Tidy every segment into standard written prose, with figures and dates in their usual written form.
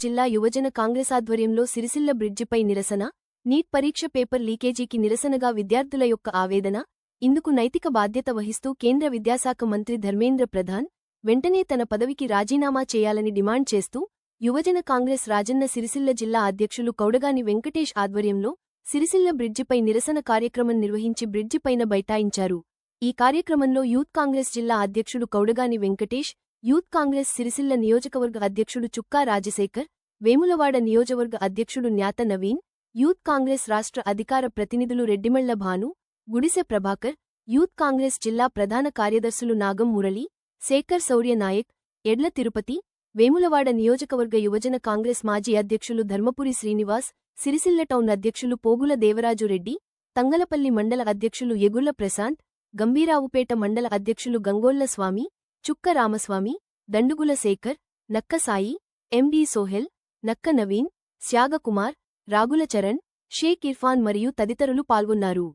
జిల్లా యువజన కాంగ్రెస్ ఆధ్వర్యంలో సిరిసిల్ల బ్రిడ్జిపై నిరసన, నీట్ పరీక్ష పేపర్ లీకేజీకి నిరసనగా విద్యార్థుల యొక్క ఆవేదన. ఇందుకు నైతిక బాధ్యత వహిస్తూ కేంద్ర విద్యాశాఖ మంత్రి ధర్మేంద్ర ప్రధాన్ వెంటనే తన పదవికి రాజీనామా చేయాలని డిమాండ్ చేస్తూ యువజన కాంగ్రెస్ రాజన్న సిరిసిల్ల జిల్లా అధ్యక్షులు కౌడగాని వెంకటేష్ ఆధ్వర్యంలో సిరిసిల్ల బ్రిడ్జిపై నిరసన కార్యక్రమం నిర్వహించి బ్రిడ్జిపైన బైఠాయించారు. ఈ కార్యక్రమంలో యూత్ కాంగ్రెస్ జిల్లా అధ్యక్షుడు కౌడగాని వెంకటేష్, యూత్ కాంగ్రెస్ సిరిసిల్ల నియోజకవర్గ అధ్యక్షుడు చుక్కా రాజశేఖర్, వేములవాడ నియోజకవర్గ అధ్యక్షుడు న్యాత నవీన్, యూత్ కాంగ్రెస్ రాష్ట్ర అధికార ప్రతినిధులు రెడ్డిమళ్ల భాను, గుడిసె ప్రభాకర్, యూత్ కాంగ్రెస్ జిల్లా ప్రధాన కార్యదర్శులు నాగం మురళి, శేఖర్ సౌర్యనాయక్, ఎడ్ల తిరుపతి, వేములవాడ నియోజకవర్గ యువజన కాంగ్రెస్ మాజీ అధ్యక్షులు ధర్మపురి శ్రీనివాస్, సిరిసిల్ల టౌన్ అధ్యక్షులు పోగుల దేవరాజు రెడ్డి, తంగలపల్లి మండల అధ్యక్షులు ఎగుళ్ల ప్రశాంత్, గంభీరావుపేట మండల అధ్యక్షులు గంగోళ్ల స్వామి, చుక్క రామస్వామి, దండుగుల శేఖర్, నక్క సాయి, ఎండి సోహెల్, నక్క నవీన్, శ్యాగకుమార్, రాగుల చరణ్, షేక్ ఇర్ఫాన్ మరియు తదితరులు పాల్గొన్నారు.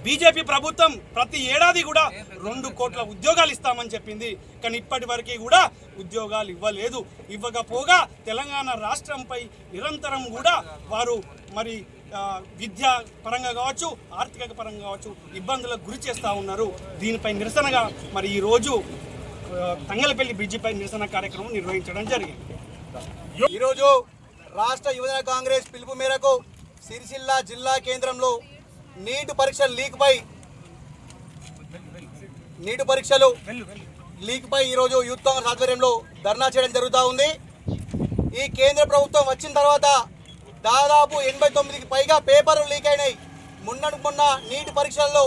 బీజేపీ ప్రభుత్వం ప్రతి ఏడాది కూడా 2 కోట్ల ఉద్యోగాలు ఇస్తామని చెప్పింది. కానీ ఇప్పటి వరకు కూడా ఉద్యోగాలు ఇవ్వలేదు. ఇవ్వకపోగా తెలంగాణ రాష్ట్రంపై నిరంతరం కూడా వారు మరి విద్యా పరంగా కావచ్చు, ఆర్థిక పరంగా కావచ్చు ఇబ్బందులకు గురి చేస్తూ ఉన్నారు. దీనిపై నిరసనగా మరి ఈరోజు తంగలపల్లి బ్రిడ్జిపై నిరసన కార్యక్రమం నిర్వహించడం జరిగింది. ఈరోజు రాష్ట్ర యువజన కాంగ్రెస్ పిలుపు మేరకు సిరిసిల్ల జిల్లా కేంద్రంలో నీట్ పరీక్షల లీక్పై ఈరోజు యూత్ కాంగ్రెస్ ఆధ్వర్యంలో ధర్నా చేయడం జరుగుతూ ఉంది. ఈ కేంద్ర ప్రభుత్వం వచ్చిన తర్వాత దాదాపు 89కి పైగా పేపర్లు లీక్ అయినాయి. మొన్న నీట్ పరీక్షల్లో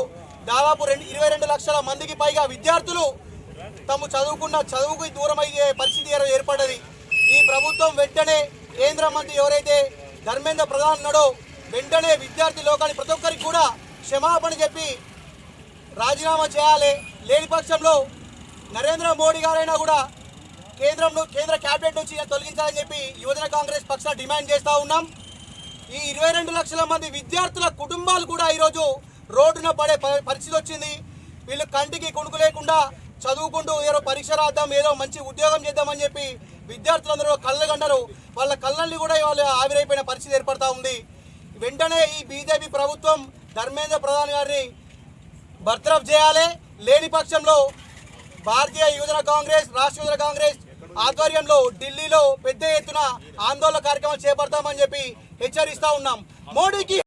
దాదాపు 22 లక్షల మందికి పైగా విద్యార్థులు తాము చదువుకు దూరం అయ్యే పరిస్థితి ఏర్పడ్డది. ఈ ప్రభుత్వం వెంటనే కేంద్ర మంత్రి ఎవరైతే ధర్మేంద్ర ప్రధాన్ ఉన్నాడో వెంటనే విద్యార్థి లోకాన్ని ప్రతి ఒక్కరికి కూడా క్షమాపణ చెప్పి రాజీనామా చేయాలి. లేని పక్షంలో నరేంద్ర మోడీ గారైనా కూడా కేంద్ర క్యాబినెట్ నుంచి తొలగించాలని చెప్పి యువజన కాంగ్రెస్ పక్షాన డిమాండ్ చేస్తూ ఉన్నాం. ఈ 22 లక్షల మంది విద్యార్థుల కుటుంబాలు కూడా ఈరోజు రోడ్డున పడే పరిస్థితి వచ్చింది. వీళ్ళు కంటికి కొనుక్కు లేకుండా చదువుకుంటూ ఏదో పరీక్ష రాద్దాం, ఏదో మంచి ఉద్యోగం చేద్దామని చెప్పి విద్యార్థులందరూ కళ్ళగంటారు. వాళ్ళ కళ్ళల్ని కూడా వాళ్ళు ఆవిరైపోయిన పరిస్థితి ఏర్పడతా ఉంది. వెంటనే ఈ బీజేపీ ప్రభుత్వం ధర్మేంద్ర ప్రధాన్ గారిని బర్తరఫ్ చేయాలి. లేని పక్షంలో భారతీయ యువజన కాంగ్రెస్, రాష్ట్ర యువజన కాంగ్రెస్ ఆధ్వర్యంలో ఢిల్లీలో పెద్ద ఎత్తున ఆందోళన కార్యక్రమం చేపడతామని చెప్పి హెచ్చరిస్తా ఉన్నాం. మోడీకి